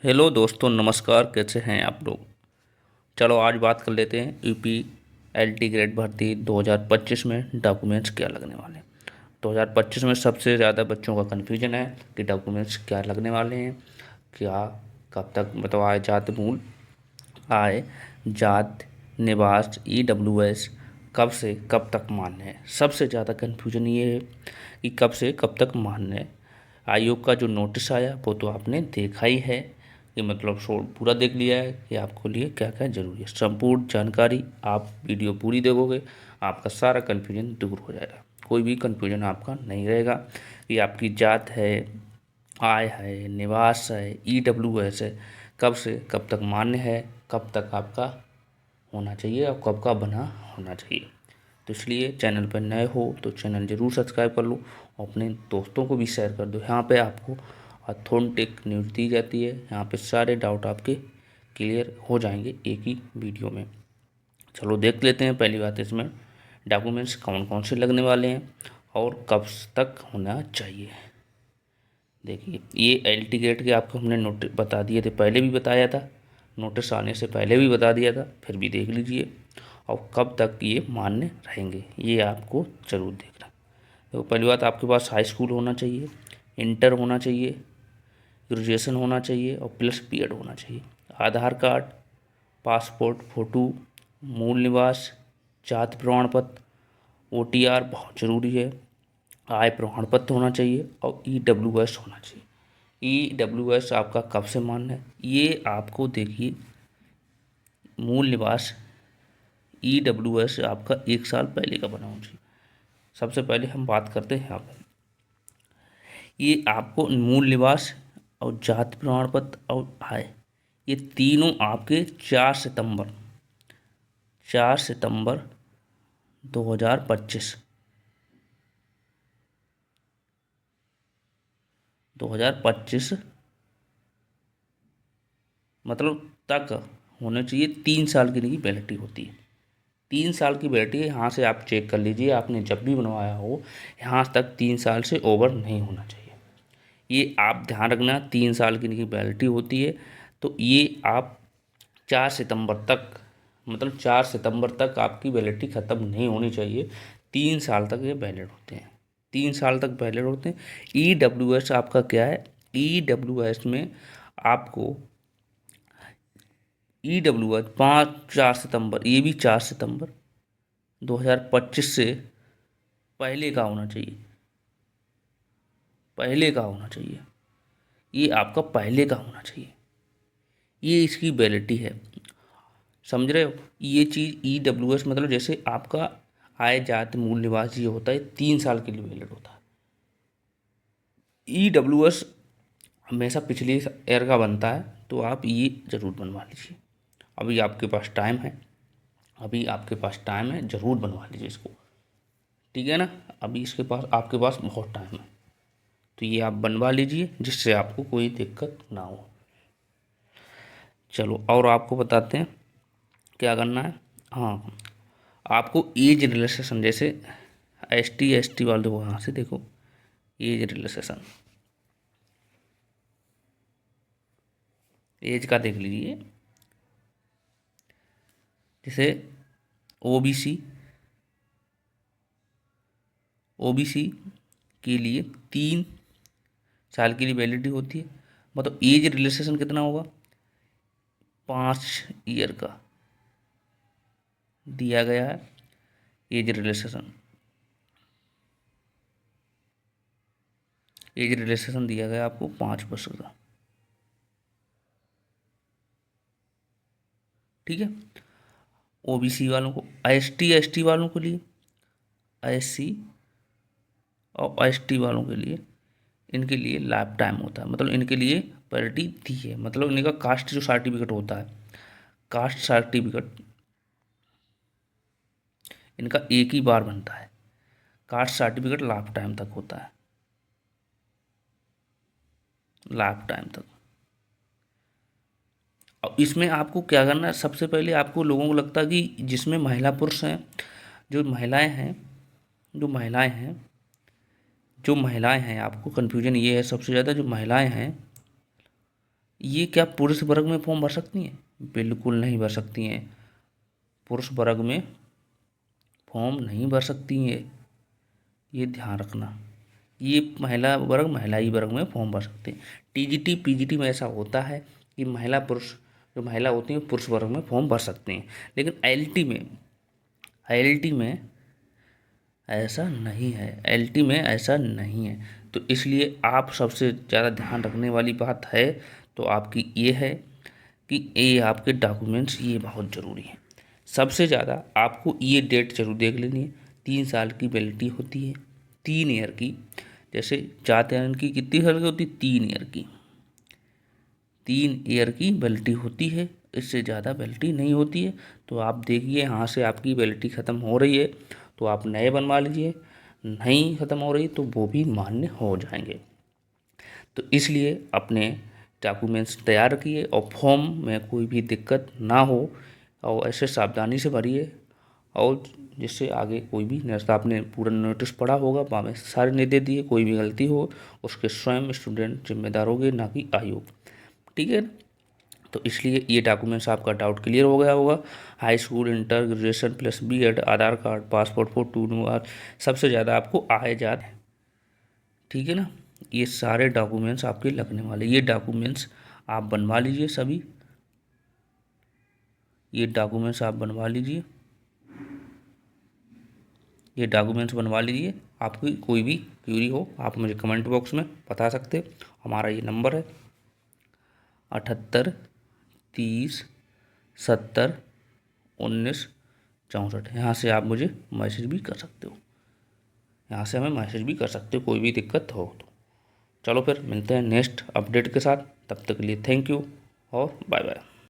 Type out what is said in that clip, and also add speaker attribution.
Speaker 1: Hello दोस्तों, नमस्कार। कैसे हैं आप लोग। चलो आज बात कर लेते हैं यूपी एलटी ग्रेड भर्ती 2025 में डॉक्यूमेंट्स क्या लगने वाले हैं। 2025 में सबसे ज़्यादा बच्चों का कन्फ्यूजन है कि डॉक्यूमेंट्स क्या लगने वाले हैं, क्या, कब तक, मतलब आय जात मूल, आय जात निवास EWS कब से कब तक मान्य है। सबसे ज़्यादा कन्फ्यूजन ये है कि कब से कब तक मान्य है। आयोग का जो नोटिस आया वो तो आपने देखा ही है कि मतलब शो पूरा देख लिया है कि आपको लिए क्या क्या ज़रूरी है। संपूर्ण जानकारी आप वीडियो पूरी देखोगे, आपका सारा कन्फ्यूजन दूर हो जाएगा। कोई भी कन्फ्यूजन आपका नहीं रहेगा कि आपकी जात है, आय है, निवास है, EWS है, कब से कब तक मान्य है, कब तक आपका होना चाहिए और कब का बना होना चाहिए। तो इसलिए चैनल पर नए हो तो चैनल ज़रूर सब्सक्राइब कर लो और अपने दोस्तों को भी शेयर कर दो। यहाँ पे आपको ऑथेंटिक न्यूज़ दी जाती है। यहाँ पे सारे डाउट आपके क्लियर हो जाएंगे एक ही वीडियो में। चलो देख लेते हैं। पहली बात इसमें डॉक्यूमेंट्स कौन कौन से लगने वाले हैं और कब तक होना चाहिए। देखिए, ये एलटी ग्रेड के आपको हमने नोटिस बता दिए थे, पहले भी बताया था, नोटिस आने से पहले भी बता दिया था, फिर भी देख लीजिए। और कब तक ये मान्य रहेंगे ये आपको ज़रूर देखना। देखो, पहली बात आपके पास हाई स्कूल होना चाहिए, इंटर होना चाहिए, ग्रेजुएशन होना चाहिए और प्लस बीएड होना चाहिए। आधार कार्ड, पासपोर्ट फ़ोटो, मूल निवास, जाति प्रमाण पत्र, OTR बहुत ज़रूरी है, आय प्रमाण पत्र होना चाहिए और EWS होना चाहिए। EWS आपका कब से मान्य है ये आपको देखिए। मूल निवास EWS आपका 1 साल पहले का बना होना चाहिए। सबसे पहले हम बात करते हैं यहाँ पर, ये आपको मूल निवास और जाति प्रमाण पत्र और आय, ये तीनों आपके 4 सितंबर 2025 2025 मतलब तक होने चाहिए। 3 साल की नहीं वैलिडिटी होती है, 3 साल की वैलिडिटी है। यहाँ से आप चेक कर लीजिए, आपने जब भी बनवाया हो यहाँ तक 3 साल से ओवर नहीं होना चाहिए। ये आप ध्यान रखना, 3 साल की इनकी वैलिडिटी होती है। तो ये आप 4 सितंबर तक, मतलब 4 सितंबर तक आपकी वैलिडिटी ख़त्म नहीं होनी चाहिए। 3 साल तक ये वैलिड होते हैं, 3 साल तक वैलिड होते हैं। EWS आपका क्या है, EWS में आपको EWS 4 सितंबर, ये भी 4 सितंबर 2025 से पहले का होना चाहिए, पहले का होना चाहिए। ये आपका पहले का होना चाहिए, ये इसकी वैलिडिटी है। समझ रहे हो। ये चीज़ EWS मतलब जैसे आपका आय जाति मूल निवास ये होता है 3 साल के लिए वैलिड होता है। EWS हमेशा पिछले ईयर का बनता है, तो आप ये ज़रूर बनवा लीजिए। अभी आपके पास टाइम है, अभी आपके पास टाइम है, ज़रूर बनवा लीजिए इसको, ठीक है ना। अभी इसके पास आपके पास बहुत टाइम है, तो ये आप बनवा लीजिए जिससे आपको कोई दिक्कत ना हो। चलो और आपको बताते हैं क्या करना है। हाँ, आपको एज रिलैक्सेशन, जैसे ST वाले को यहाँ से देखो, एज रिलैक्सेशन, एज का देख लीजिए। जैसे OBC, OBC के लिए 3 साल के लिए वैलिडिटी होती है। मतलब एज रिलैक्सेशन कितना होगा, 5 ईयर का दिया गया है एज रिलैक्सेशन। एज रिलैक्सेशन दिया गया आपको 5 वर्ष का, ठीक है। OBC वालों को, ST वालों के लिए, SC और ST वालों के लिए, इनके लिए लाइफ टाइम होता है। मतलब इनके लिए प्रायोरिटी दी है। मतलब इनका कास्ट जो सर्टिफिकेट होता है, कास्ट सर्टिफिकेट इनका एक ही बार बनता है। कास्ट सर्टिफिकेट लाइफ टाइम तक होता है, लाइफ टाइम तक। और इसमें आपको क्या करना है, सबसे पहले आपको, लोगों को लगता है कि जिसमें महिला पुरुष हैं, जो महिलाएं हैं, जो महिलाएं हैं जो महिलाएं हैं आपको कन्फ्यूजन ये है सबसे ज़्यादा, जो महिलाएं हैं ये क्या पुरुष वर्ग में फॉर्म भर सकती हैं? बिल्कुल नहीं भर सकती हैं, पुरुष वर्ग में फॉर्म नहीं भर सकती हैं, ये ध्यान रखना। ये महिला ही वर्ग में फॉर्म भर सकते हैं। टीजीटी पीजीटी में ऐसा होता है कि महिला पुरुष, जो महिला होती हैं पुरुष वर्ग में फॉर्म भर सकते हैं, लेकिन आईएलटी में ऐसा नहीं है, एलटी में ऐसा नहीं है। तो इसलिए आप सबसे ज़्यादा ध्यान रखने वाली बात है तो आपकी ये है कि ये आपके डॉक्यूमेंट्स ये बहुत ज़रूरी है। सबसे ज़्यादा आपको ये डेट जरूर देख लेनी है। 3 साल की वैलिडिटी होती है, 3 ईयर की। जैसे 4 की कितनी साल की होती है? 3 ईयर की, 3 ईयर की वैलिडिटी होती है, इससे ज़्यादा वैलिडिटी नहीं होती है। तो आप देखिए यहाँ से आपकी वैलिडिटी ख़त्म हो रही है तो आप नए बनवा लीजिए, नहीं ख़त्म हो रही तो वो भी मान्य हो जाएंगे। तो इसलिए अपने डॉक्यूमेंट्स तैयार रखिए और फॉर्म में कोई भी दिक्कत ना हो और ऐसे सावधानी से भरिए, और जिससे आगे कोई भी जैसा आपने पूरा नोटिस पढ़ा होगा वहाँ में सारे नहीं दे दिए, कोई भी गलती हो उसके स्वयं स्टूडेंट जिम्मेदार होंगे, ना कि आयोग। ठीक है ना? तो इसलिए ये डॉक्यूमेंट्स आपका डाउट क्लियर हो गया होगा। High school, inter, graduation plus BEd, Aadhaar card, passport photo, 2 सबसे ज़्यादा आपको आए जाते हैं। ठीक है ना? ये सारे डॉक्यूमेंट्स आपके लगने वाले, ये डॉक्यूमेंट्स आप बनवा लीजिए सभी, ये डॉक्यूमेंट्स आप बनवा लीजिए, ये डॉक्यूमेंट्स बनवा लीजिए। आपकी कोई भी क्यूरी हो आप मुझे कमेंट बॉक्स में बता सकते। हमारा ये नंबर है 78 30 70 19 64। यहाँ से आप मुझे मैसेज भी कर सकते हो, यहाँ से हमें मैसेज भी कर सकते हो कोई भी दिक्कत हो तो। चलो फिर मिलते हैं नेक्स्ट अपडेट के साथ, तब तक के लिए थैंक यू और बाय बाय।